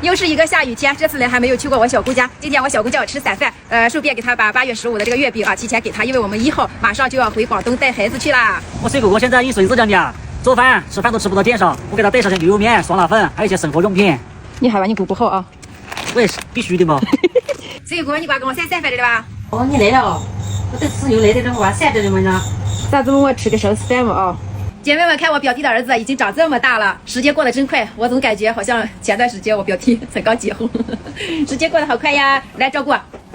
又是一个下雨天，这次来还没有去过我小姑家。今天我小姑叫我吃散饭，顺便给她把8月15的这个月饼啊提前给她，因为我们1号马上就要回广东带孩子去啦。我水果现在一孙子讲的，做饭吃饭都吃不到点上，我给他带上些牛肉面、酸辣粉，还有一些生活用品。你还把你姑不好啊？我也是必须的嘛。水果，你爸跟我散饭的吧？哦，你来了哦，我这吃又来的，这我散着的嘛呢。啥子我吃个生饭嘛啊？姐妹们，看我表弟的儿子已经长这么大了，时间过得真快。我总感觉好像前段时间我表弟才刚结婚，时间过得好快呀！来，照顾，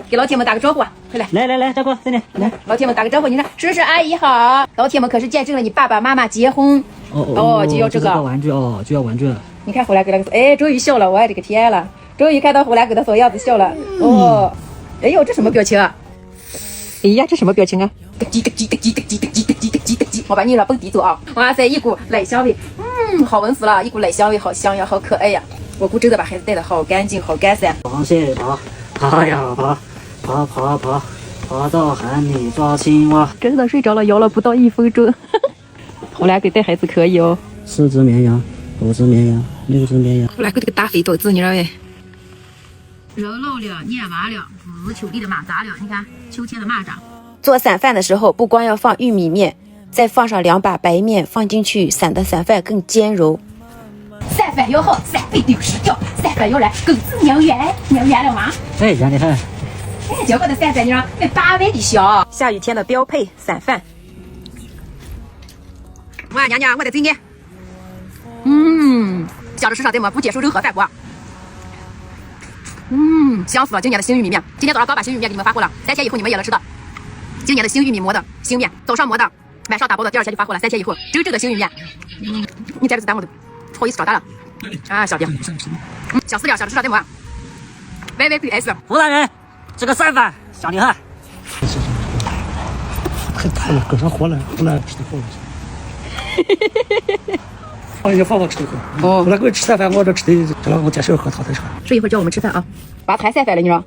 给老铁们打个招呼，快来！来，照顾，这里来，老铁们打个招呼。你看，叔叔阿姨好，老铁们可是见证了你爸爸妈妈结婚。就要这个玩具哦，就要玩具了。你看胡兰给那个，哎，终于笑了，我的个天了，终于看到胡兰给他说样子笑了。哦，哎呦，这什么表情啊？哎呀，这什么表情啊？我把你让蹦迪走啊！哇塞，一股奶香味，好闻死了，一股奶香味，好香呀，好可爱呀！我姑真的把孩子带的好干净，好干散。螃蟹爬呀爬到海里抓青蛙。真的睡着了，摇了不到1分钟。胡兰给带孩子可以哦。4只绵羊，5只绵羊，6只绵羊。胡兰给这个大肥肚子，你知道没？肉漏了，粘麻了，不是秋地的蚂蚱了，你看秋天的蚂蚱。做散饭的时候，不光要放玉米面，再放上2把白面放进去，散的散饭更坚柔。散饭要好，散被丢失掉，散饭要来狗子娘圆，娘圆了吗？哎，圆的很。哎，结果的散饭你说被8万的香。下雨天的标配散饭。哇，娘娘，我的嘴呢？想着吃上对吗？不接受任何反驳。香死了！今年的新玉米面，今天早上刚把新玉米面给你们发货了，3天以后你们也能吃到。今年的新玉米磨的新面，早上磨的，晚上打包的，第2天就发货了，3天以后真正的新玉米面。你这个子弹我都不好意思长大了啊，小弟。想死了，想着吃上对吗？YYPS。湖南人，这个散饭香的很。太大了，搁上火了，湖南吃的好了。放一放吃的好。湖南给我吃散饭，我这吃的，这我见小喝汤才吃。睡一会儿叫我们吃饭啊，把菜散饭了，你说？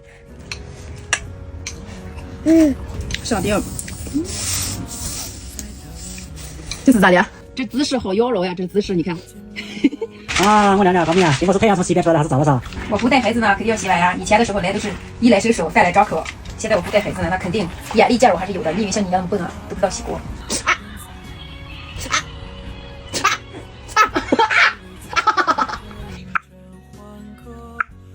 上吊。这是咋的？这姿势好妖娆呀，这姿势你看。啊，我娘娘方面，这个是太阳从西边出来的还是咋了？我不带孩子呢，肯定要洗碗呀。以前的时候来都是衣来伸手，饭来张口。现在我不带孩子呢，那肯定眼力见肉还是有的。你以为像你一样笨啊，都不知道洗锅。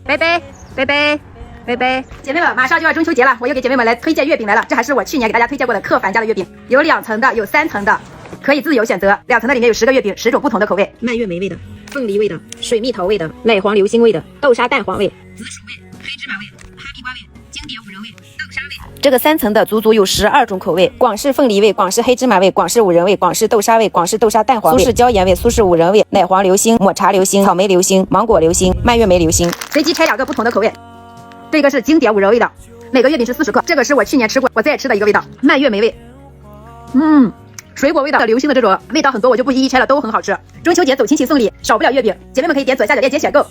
拜拜拜拜拜拜，姐妹们，马上就要中秋节了，我又给姐妹们来推荐月饼来了。这还是我去年给大家推荐过的客凡家的月饼，有2层的，有3层的，可以自由选择。2层的里面有10个月饼，10种不同的口味，蔓越莓味的、凤梨味的、水蜜桃味的、奶黄流心味的、豆沙蛋黄味、紫薯味、黑芝麻味、哈密瓜味、经典5仁味、豆沙味。这个3层的足足有12种口味：广式凤梨味、广式黑芝麻味、广式5仁味、广式豆沙味、广式豆沙蛋黄味、苏式椒盐味、苏式5仁味、奶黄流心、抹茶流心、草莓流心、芒果流心、蔓越莓流心。随机拆2个不同的口味，这个是经典5仁味的，每个月饼是40克，这个是我去年吃过，我再吃的一个味道，蔓越莓味。水果味的、流心的这种味道很多，我就不一一拆了，都很好吃。中秋节走亲戚送礼，少不了月饼，姐妹们可以点左下角链接选购。